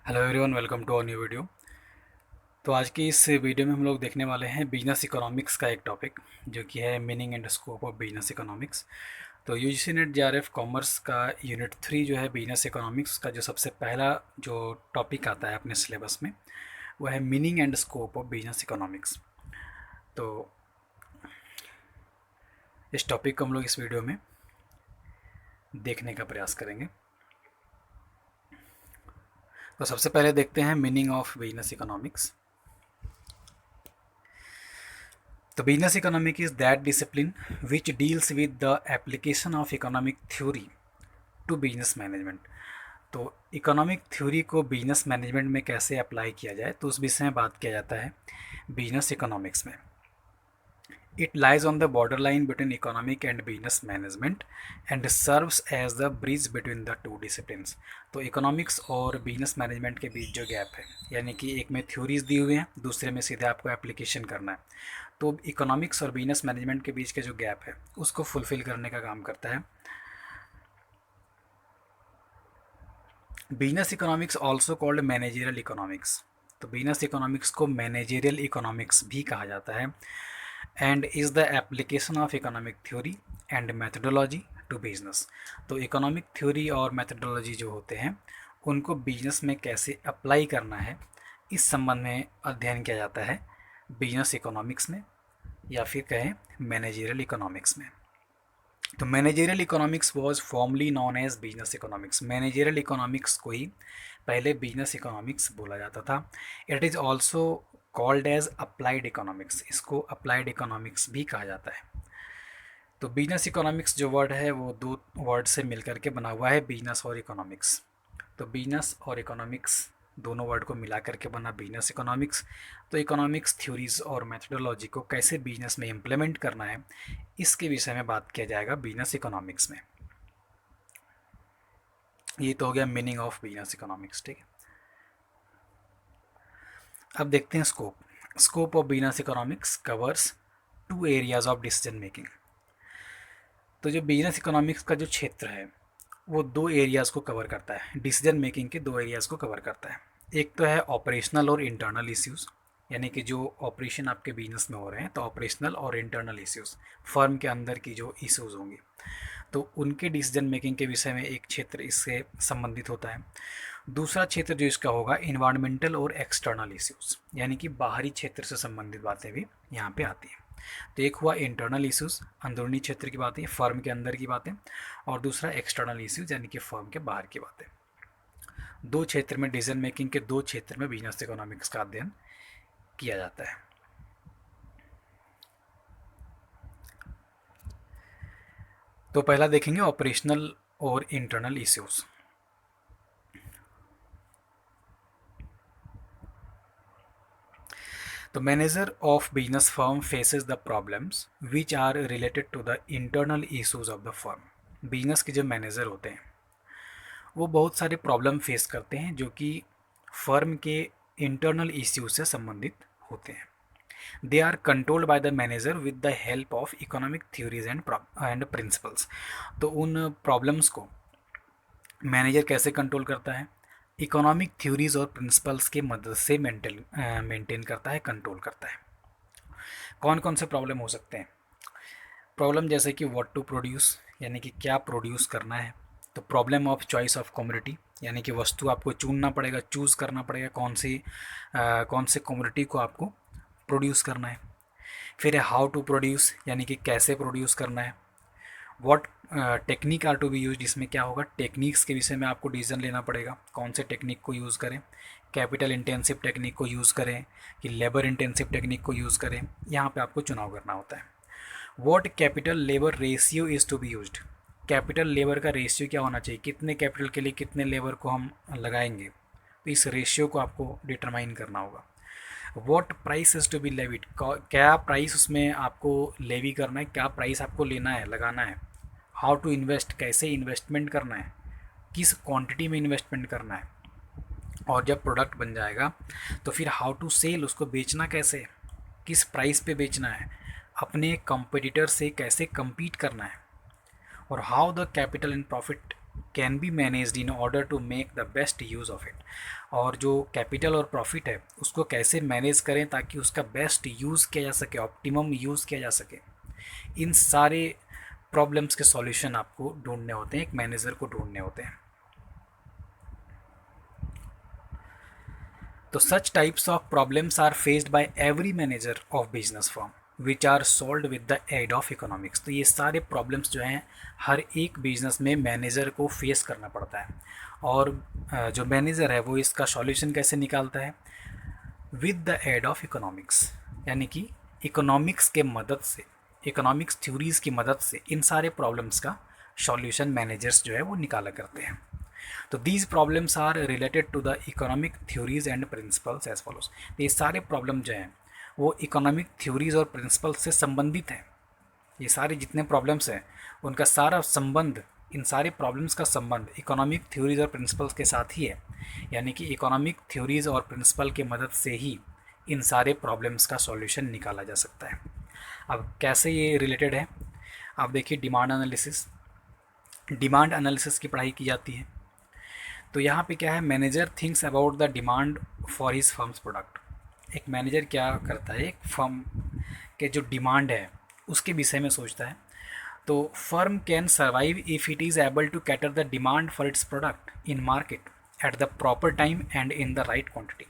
Hello everyone, welcome to a new video. तो आज की इस वीडियो में हम लोग देखने वाले हैं बिजनेस इकोनॉमिक्स का एक टॉपिक, जो कि है meaning and scope of business economics. तो यूजीसी नेट जेआरएफ कॉमर्स का यूनिट 3 जो है बिजनेस इकोनॉमिक्स का, जो सबसे पहला जो टॉपिक आता है अपने सिलेबस में, वो है meaning and scope of business economics. तो इस टॉपिक को हम लोग इस वीडियो में देखने का प्रयास करेंगे। तो सबसे पहले देखते हैं meaning of business economics. The business economic is that discipline which deals with the application of economic theory to business management। तो इकोनॉमिक थ्योरी को बिजनेस मैनेजमेंट में कैसे अप्लाई किया जाए, तो उस विषय में बात किया जाता है बिजनेस इकोनॉमिक्स में। It lies on the border line between economic and business management and serves as the bridge between the two disciplines. तो इकोनॉमिक्स और बिजनेस मैनेजमेंट के बीच जो गैप है, यानी कि एक में थ्योरीज दी हुई हैं, दूसरे में सीधे आपको एप्लीकेशन करना है, तो इकोनॉमिक्स और बिजनेस मैनेजमेंट के बीच के जो गैप है उसको फुलफ़िल करने का काम करता है business economics, also called managerial economics. तो बिजनेस इकोनॉमिक्स को मैनेजरियल इकोनॉमिक्स भी कहा जाता है, and is the application of economic theory and methodology to business. तो इकोनॉमिक थ्योरी और मैथडोलॉजी जो होते हैं उनको बिजनेस में कैसे अप्लाई करना है, इस संबंध में अध्ययन किया जाता है बिजनेस इकोनॉमिक्स में, या फिर कहें मैनेजरियल इकोनॉमिक्स में। तो managerial economics was formally known as business economics. Managerial economics को ही पहले बिजनेस इकोनॉमिक्स बोला जाता था। It is also called as applied economics. इसको अप्लाइड इकोनॉमिक्स भी कहा जाता है। तो बिजनेस इकोनॉमिक्स जो वर्ड है वो दो वर्ड से मिलकर के बना हुआ है, बिजनेस और इकोनॉमिक्स। तो बिजनेस और इकोनॉमिक्स दोनों वर्ड को मिला करके बना बिजनेस इकोनॉमिक्स। तो इकोनॉमिक्स थ्योरीज और मेथडोलॉजी को कैसे बिजनेस में इम्प्लीमेंट करना है, इसके विषय में बात किया जाएगा बिजनेस इकोनॉमिक्स में। ये तो हो गया मीनिंग ऑफ बिजनेस इकोनॉमिक्स, ठीक है। अब देखते हैं scope. Scope of business economics covers two areas of decision making. तो जो बिजनेस इकोनॉमिक्स का जो क्षेत्र है वो दो एरियाज़ को कवर करता है, डिसीजन मेकिंग के दो एरियाज़ को कवर करता है। एक तो है ऑपरेशनल और इंटरनल इश्यूज़, यानी कि जो ऑपरेशन आपके बिजनेस में हो रहे हैं, तो ऑपरेशनल और इंटरनल इश्यूज़, फर्म के अंदर की जो इश्यूज़ होंगी, तो उनके डिसीजन मेकिंग के विषय में एक क्षेत्र इससे संबंधित होता है। दूसरा क्षेत्र जो इसका होगा इन्वायरमेंटल और एक्सटर्नल इश्यूज़, यानी कि बाहरी क्षेत्र से संबंधित बातें भी यहाँ पे आती हैं। तो एक हुआ इंटरनल इश्यूज़, अंदरूनी क्षेत्र की बातें, फर्म के अंदर की बातें, और दूसरा एक्सटर्नल इश्यूज़, यानी कि फर्म के बाहर की बातें। दो क्षेत्र में, डिसीजन मेकिंग के दो क्षेत्र में बिजनेस इकोनॉमिक्स का अध्ययन किया जाता है। तो पहला देखेंगे ऑपरेशनल और internal issues. The manager of business firm faces the problems which are related to the internal issues of the firm। Business के जो मैनेजर होते हैं वो बहुत सारे प्रॉब्लम फेस करते हैं जो कि फर्म के इंटरनल इश्यूज से संबंधित होते हैं। They are controlled by the manager with the help of economic theories and principles. तो उन प्रॉब्लम्स को मैनेजर कैसे कंट्रोल करता है? इकोनॉमिक थ्योरीज और प्रिंसिपल्स की मदद से मेंटेन करता है, कंट्रोल करता है। कौन कौन से प्रॉब्लम हो सकते हैं? प्रॉब्लम जैसे कि व्हाट टू प्रोड्यूस, यानी कि क्या प्रोड्यूस करना है। तो problem of choice of commodity, यानी कि वस्तु आपको चुनना पड़ेगा, चूज़ करना पड़ेगा कौन से कमोडिटी को आपको प्रोड्यूस करना है। फिर है हाउ टू प्रोड्यूस, यानी कि कैसे प्रोड्यूस करना है। What technique are to be use, इसमें क्या होगा, टेक्निक्स के विषय में आपको डिसीजन लेना पड़ेगा, कौन से टेक्निक को यूज़ करें, कैपिटल इंटेंसिव टेक्निक को यूज़ करें कि लेबर इंटेंसिव टेक्निक को यूज़ करें, यहाँ पे आपको चुनाव करना होता है। What capital labour ratio is to be used, capital labour का रेशियो क्या होना चाहिए, कितने कैपिटल के लिए कितने लेबर को हम लगाएंगे, तो इस रेशियो को आपको डिटरमाइन करना होगा। What price is to be levied, क्या प्राइस उसमें आपको लेवी करना है, क्या प्राइस आपको लेना है, लगाना है। हाउ टू इन्वेस्ट, कैसे इन्वेस्टमेंट करना है, किस क्वांटिटी में इन्वेस्टमेंट करना है। और जब प्रोडक्ट बन जाएगा तो फिर हाउ टू सेल, उसको बेचना कैसे, किस प्राइस पे बेचना है, अपने कंपटीटर से कैसे compete करना है। और how the capital and profit can be managed in order to make the best use of it. और जो कैपिटल और प्रॉफिट है उसको कैसे मैनेज करें ताकि उसका बेस्ट यूज़ किया जा सके, ऑप्टिमम यूज़ किया जा सके। इन सारे प्रॉब्लम्स के सॉल्यूशन आपको ढूंढने होते हैं, एक मैनेजर को ढूंढने होते हैं। तो such types of problems are faced by every manager of business firm which are solve with the aid of economics. तो ये सारे प्रॉब्लम्स जो हैं हर एक बिजनेस में मैनेजर को फेस करना पड़ता है। और जो मैनेजर है वो इसका सॉल्यूशन कैसे निकालता है, with the aid of economics, यानी कि इकोनॉमिक्स के मदद से, इकोनॉमिक्स थ्योरीज़ की मदद से इन सारे प्रॉब्लम्स का सॉल्यूशन मैनेजर्स जो है वो निकाला करते हैं। तो these problems are related to the economic theories and principles as follows. तो ये सारे प्रॉब्लम जो हैं वो इकोनॉमिक थ्योरीज और प्रिंसिपल्स से संबंधित हैं। ये सारे जितने प्रॉब्लम्स हैं उनका सारा संबंध, इन सारे प्रॉब्लम्स का संबंध इकोनॉमिक थ्योरीज और प्रिंसिपल्स के साथ ही है। यानी कि इकोनॉमिक थ्योरीज और प्रिंसिपल की मदद से ही इन सारे प्रॉब्लम्स का सॉल्यूशन निकाला जा सकता है। अब कैसे ये रिलेटेड है, आप देखिए डिमांड एनालिसिस। डिमांड एनालिसिस की पढ़ाई की जाती है। तो यहाँ पे क्या है, manager thinks about the demand for his firms product. एक मैनेजर क्या करता है, एक फर्म के जो डिमांड है उसके विषय में सोचता है। तो firm can survive if it is able to cater the demand for its product in market at the proper time and in the right quantity.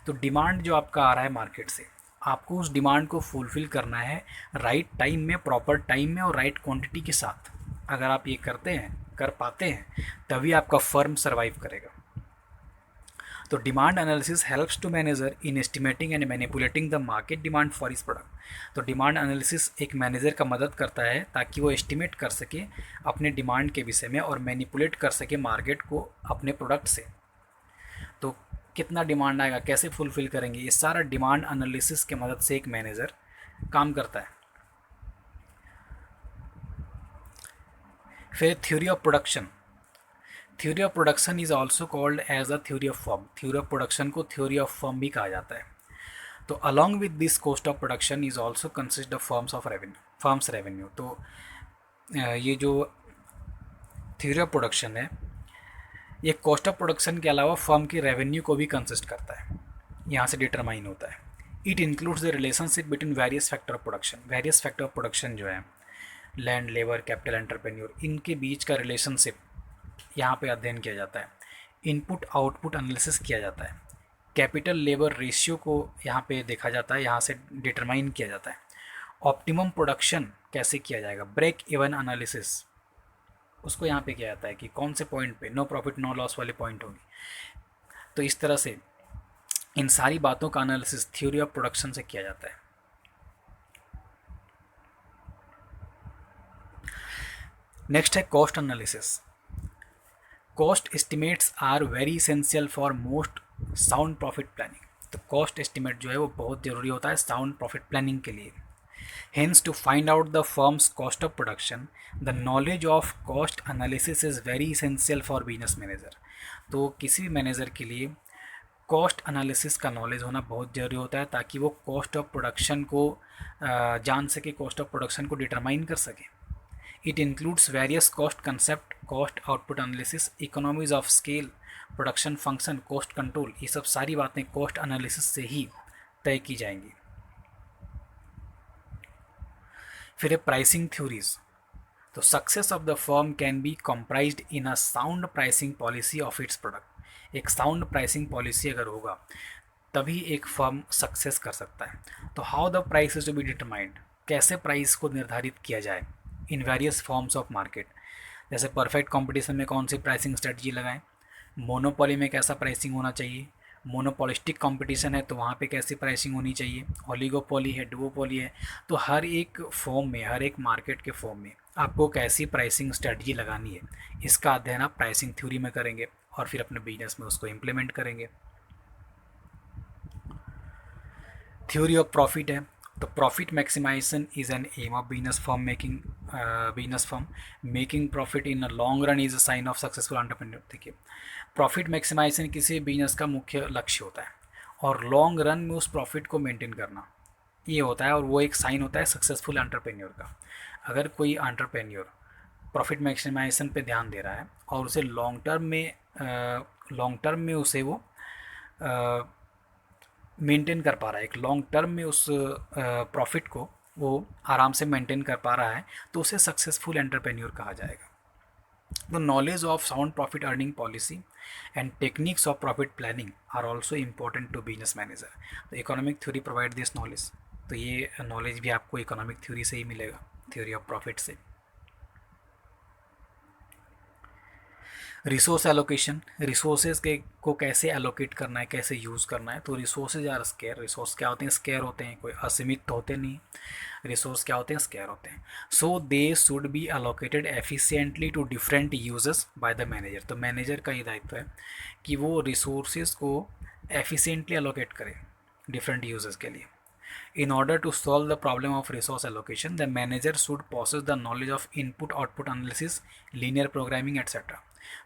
तो डिमांड जो आपका आ रहा है मार्केट से, आपको उस डिमांड को फुलफ़िल करना है राइट टाइम में, प्रॉपर टाइम में और राइट क्वांटिटी के साथ। अगर आप ये करते हैं, कर पाते हैं, तभी आपका फर्म सर्वाइव करेगा। तो demand analysis helps to manager in estimating and manipulating the market demand for his product. तो डिमांड एनालिसिस एक मैनेजर का मदद करता है ताकि वो एस्टिमेट कर सके अपने डिमांड के विषय में और मैनिपुलेट कर सके मार्केट को अपने प्रोडक्ट से। तो कितना डिमांड आएगा, कैसे फुलफ़िल करेंगे, ये सारा डिमांड एनालिसिस के मदद से एक मैनेजर काम करता है। फिर theory of production. Theory of production is also called as a theory of firm. Theory of production को थ्योरी ऑफ फर्म भी कहा जाता है। तो along with this cost of production is also consist of firm's revenue. तो ये जो theory of production है ये कॉस्ट ऑफ प्रोडक्शन के अलावा फर्म की रेवेन्यू को भी कंसिस्ट करता है, यहाँ से डिटरमाइन होता है। It includes the relationship between various factor of production. Various factor of production जो है, लैंड, लेबर, कैपिटल, एंटरप्रेन्योर, इनके बीच का रिलेशनशिप यहाँ पे अध्ययन किया जाता है। इनपुट आउटपुट एनालिसिस किया जाता है। कैपिटल लेबर रेशियो को यहाँ पे देखा जाता है, यहाँ से डिटरमाइन किया जाता है। ऑप्टिमम प्रोडक्शन कैसे किया जाएगा, ब्रेक इवन एनालिसिस, उसको यहाँ पे किया जाता है कि कौन से पॉइंट पे नो प्रॉफिट नो लॉस वाले पॉइंट होंगे। तो इस तरह से इन सारी बातों का एनालिसिस थ्योरी ऑफ प्रोडक्शन से किया जाता है। नेक्स्ट है cost analysis. Cost estimates are very essential for most sound profit planning. तो कॉस्ट एस्टिमेट जो है वो बहुत ज़रूरी होता है साउंड प्रॉफिट प्लानिंग के लिए। Hence to find out the firm's cost of production the knowledge of cost analysis is very essential for business manager. तो किसी भी मैनेजर के लिए कॉस्ट एनालिसिस का नॉलेज होना बहुत ज़रूरी होता है ताकि वो कॉस्ट ऑफ प्रोडक्शन को जान सके, कॉस्ट ऑफ प्रोडक्शन को डिटरमाइन कर सके। It includes various cost concept, cost output analysis, economies of scale, production function, cost control। ये सब सारी बातें cost analysis से ही तय की जाएंगी। फिर है pricing theories। तो success of the firm can be comprised in a sound pricing policy of its product। एक sound pricing policy अगर होगा तभी एक फर्म सक्सेस कर सकता है। तो how the price is to be determined, कैसे प्राइस को निर्धारित किया जाए in various forms of market. जैसे परफेक्ट कंपटीशन में कौन सी प्राइसिंग स्ट्रेटजी लगाएं, मोनोपोली में कैसा प्राइसिंग होना चाहिए, मोनोपोलिस्टिक कंपटीशन है तो वहाँ पे कैसी प्राइसिंग होनी चाहिए, ओलिगोपोली है, डुओपोली है। तो हर एक फॉर्म में, हर एक मार्केट के फॉर्म में आपको कैसी प्राइसिंग स्ट्रेटजी लगानी है, इसका अध्ययन आप प्राइसिंग थ्योरी में करेंगे और फिर अपने बिजनेस में उसको इम्प्लीमेंट करेंगे। थ्योरी ऑफ प्रॉफिट है। तो profit maximisation is an aim of business firm making profit in a long run is a sign of successful entrepreneur. देखिए, प्रॉफिट मैक्सिमाइजेशन किसी बिजनेस का मुख्य लक्ष्य होता है और लॉन्ग रन में उस प्रॉफिट को मेंटेन करना ये होता है, और वो एक साइन होता है सक्सेसफुल एंटरप्रेन्योर का। अगर कोई एंटरप्रेन्योर प्रॉफिट मैक्सिमाइजेशन पे ध्यान दे रहा है और उसे लॉन्ग टर्म में उसे वो मेंटेन कर पा रहा है, एक लॉन्ग टर्म में उस प्रॉफिट को वो आराम से मेंटेन कर पा रहा है, तो उसे सक्सेसफुल एंटरप्रेन्योर कहा जाएगा। The knowledge of sound profit earning policy and techniques of profit planning are also important to business manager. तो economic theory provide this knowledge, तो ये नॉलेज भी आपको इकोनॉमिक थ्योरी से ही मिलेगा, थ्योरी ऑफ प्रॉफिट से। रिसोर्स एलोकेशन, रिसोर्सेज के को कैसे एलोकेट करना है, कैसे यूज़ करना है। तो रिसोर्सेज आर स्केयर, रिसोर्स क्या होते हैं, स्केयर होते हैं, कोई असीमित तो होते नहीं। रिसोर्स क्या होते हैं, स्केयर होते हैं। So they should be allocated efficiently to different uses by the manager. तो मैनेजर का ये दायित्व है कि वो रिसोर्सेज को एफिशिएंटली एलोकेट करे डिफरेंट यूजेस के लिए। In order to solve the problem of resource allocation, the manager should possess the knowledge of input output analysis, linear programming etc.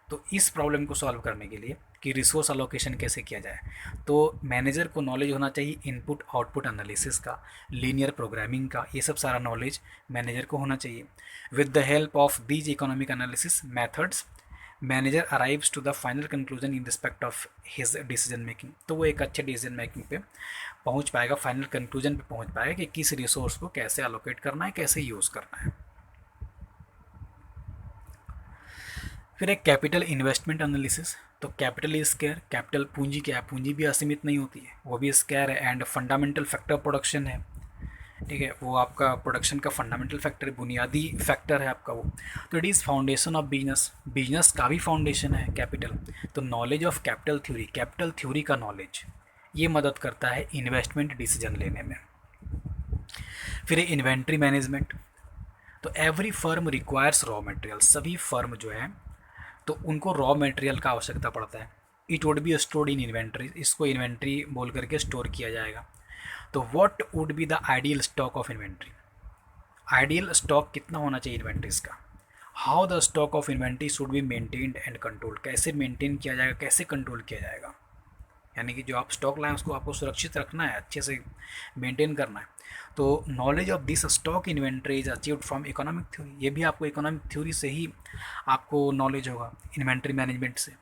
तो इस प्रॉब्लम को सॉल्व करने के लिए कि रिसोर्स अलोकेशन कैसे किया जाए, तो मैनेजर को नॉलेज होना चाहिए इनपुट आउटपुट एनालिसिस का, लीनियर प्रोग्रामिंग का, ये सब सारा नॉलेज मैनेजर को होना चाहिए। With the help of these economic analysis methods manager arrives to the final conclusion in respect of his decision making. तो वो एक अच्छे डिसीजन मेकिंग पे पहुंच पाएगा, फाइनल कंक्लूजन पे पहुंच पाएगा कि किस रिसोर्स को कैसे अलोकेट करना है, कैसे यूज़ करना है। फिर एक कैपिटल इन्वेस्टमेंट एनालिसिस। तो कैपिटल इज स्केयर, कैपिटल पूंजी क्या है, पूंजी भी असीमित नहीं होती है, वो भी स्केयर है। एंड फंडामेंटल फैक्टर प्रोडक्शन है, ठीक है, वो आपका प्रोडक्शन का फंडामेंटल फैक्टर, बुनियादी फैक्टर है आपका वो। तो it is foundation of business, business का भी फाउंडेशन है कैपिटल। तो knowledge of capital theory, capital theory का नॉलेज ये मदद करता है इन्वेस्टमेंट डिसीजन लेने में। फिर इन्वेंट्री मैनेजमेंट। तो every firm requires raw material, सभी फर्म जो है तो उनको रॉ मटेरियल का आवश्यकता पड़ता है। It would be stored in inventory, इसको इन्वेंट्री बोल करके स्टोर किया जाएगा। तो what would be the ideal stock of inventory, ideal stock कितना होना चाहिए इन्वेंट्रीज का। How the stock of inventory should be maintained and control, कैसे मेंटेन किया जाएगा, कैसे कंट्रोल किया जाएगा। यानी कि जो आप स्टॉक लाएं उसको आपको सुरक्षित रखना है, अच्छे से मेंटेन करना है। तो knowledge of this stock inventory is achieved from economic theory, ये भी आपको इकोनॉमिक थ्योरी से ही आपको नॉलेज होगा, इन्वेंट्री मैनेजमेंट से।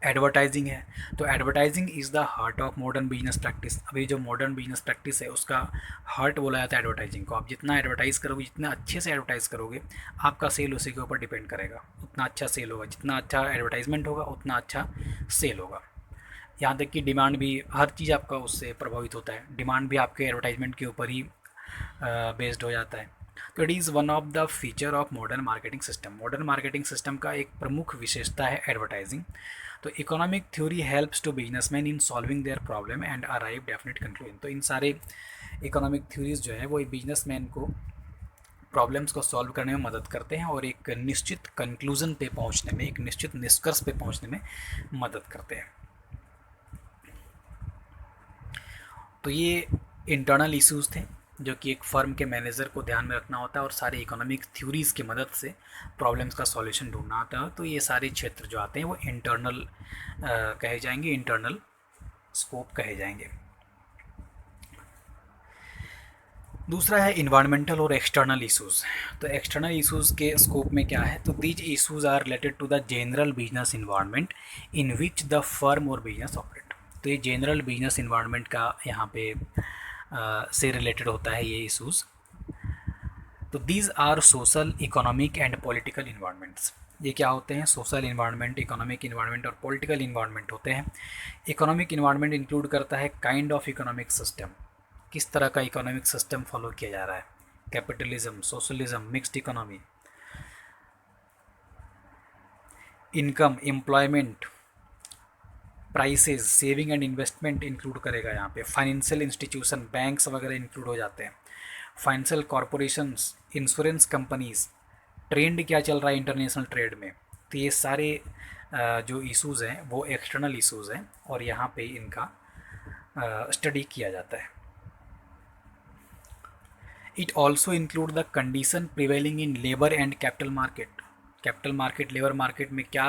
एडवर्टाइजिंग है, तो advertising is the heart of modern business practice. अभी जो मॉडर्न बिजनेस प्रैक्टिस है उसका हार्ट बोला जाता है एडवर्टाइजिंग को। आप जितना एडवर्टाइज़ करोगे, जितना अच्छे से एडवर्टाइज़ करोगे, आपका सेल उसी के ऊपर डिपेंड करेगा, उतना अच्छा सेल होगा। जितना अच्छा एडवर्टाइजमेंट होगा उतना अच्छा सेल होगा। यहाँ तक कि डिमांड भी, हर चीज़ आपका उससे प्रभावित होता है, डिमांड भी आपके एडवर्टाइजमेंट के ऊपर ही बेस्ड हो जाता है। तो it is one of the feature of modern marketing system, modern marketing system का एक प्रमुख विशेषता है एडवर्टाइजिंग। तो economic theory helps to businessman in solving their problem and arrive definite conclusion. तो इन सारे इकोनॉमिक थ्योरीज जो है वो बिजनेसमैन को प्रॉब्लम्स को सॉल्व करने में मदद करते हैं और एक निश्चित कंक्लूजन पे पहुंचने में, एक निश्चित निष्कर्ष पे पहुंचने में मदद करते हैं। तो ये इंटरनल इश्यूज़ थे जो कि एक फर्म के मैनेजर को ध्यान में रखना होता है और सारे इकोनॉमिक थ्योरीज़ की मदद से प्रॉब्लम्स का सॉल्यूशन ढूंढना होता है। तो ये सारे क्षेत्र जो आते हैं वो इंटरनल कहे जाएंगे, इंटरनल स्कोप कहे जाएंगे। दूसरा है इन्वायरमेंटल और एक्सटर्नल इश्यूज़। तो एक्सटर्नल इश्यूज़ के स्कोप में क्या है, तो these issues are related to the general business environment in which the firm और बिजनेस ऑपरेट। तो ये जनरल बिजनेस इन्वायरमेंट का यहाँ पे से रिलेटेड होता है ये इश्यूज़। तो these are social, economic and political environments. ये क्या होते हैं, सोशल इन्वायरमेंट, इकोनॉमिक इन्वायरमेंट और पॉलिटिकल इन्वायरमेंट होते हैं। इकोनॉमिक इन्वायरमेंट इंक्लूड करता है काइंड ऑफ इकोनॉमिक सिस्टम, किस तरह का इकोनॉमिक सिस्टम फॉलो किया जा रहा है, capitalism, socialism, mixed economy. Income, employment, prices, saving and investment include करेगा यहाँ पे। फाइनेंशियल इंस्टीट्यूशन, बैंक्स वगैरह इंक्लूड हो जाते हैं। Financial corporations, insurance companies, trend क्या चल रहा है इंटरनेशनल ट्रेड में। तो ये सारे जो इश्यूज़ हैं वो एक्सटर्नल इश्यूज़ हैं और यहाँ पे इनका स्टडी किया जाता है। It also include the condition prevailing in labour and capital market. Capital market, labour market में क्या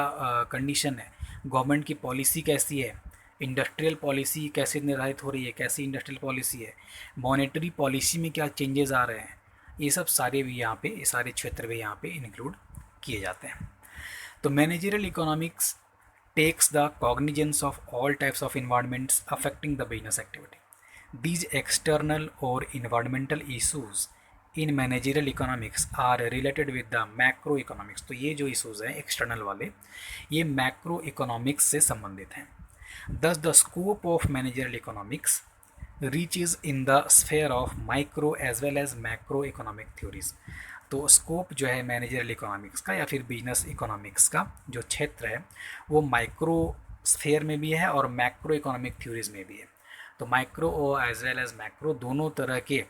कंडीशन है, गवर्नमेंट की पॉलिसी कैसी है, इंडस्ट्रियल पॉलिसी कैसे निर्धारित हो रही है, कैसी इंडस्ट्रियल पॉलिसी है, मॉनेटरी पॉलिसी में क्या चेंजेस आ रहे हैं, ये सब सारे भी यहाँ पे, ये सारे क्षेत्र भी यहाँ पे इंक्लूड किए जाते हैं। तो managerial economics takes the cognizance of all types of environments affecting the business activity. These external or environmental issues in managerial economics are related with the macroeconomics. तो ये जो issues हैं external वाले, ये macroeconomics से संबंधित हैं. Thus the scope of managerial economics reaches in the sphere of micro as well as macroeconomic theories. तो स्कोप जो है मैनेजरल इकोनॉमिक्स का या फिर बिजनेस इकोनॉमिक्स का जो क्षेत्र है वो माइक्रो स्फेयर में भी है और मैक्रो इकोनॉमिक थ्योरीज में भी है। तो माइक्रो और एज वेल एज मैक्रो दोनों तरह के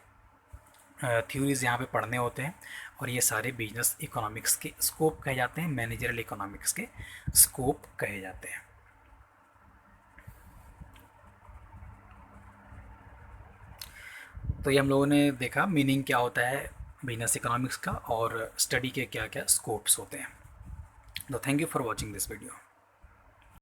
थ्योरीज यहाँ पे पढ़ने होते हैं और ये सारे बिजनेस इकोनॉमिक्स के स्कोप कहे जाते हैं, मैनेजरल इकोनॉमिक्स के स्कोप कहे जाते हैं। तो ये हम लोगों ने देखा मीनिंग क्या होता है बिजनेस इकोनॉमिक्स का और स्टडी के क्या क्या स्कोप्स होते हैं। तो thank you for watching this video.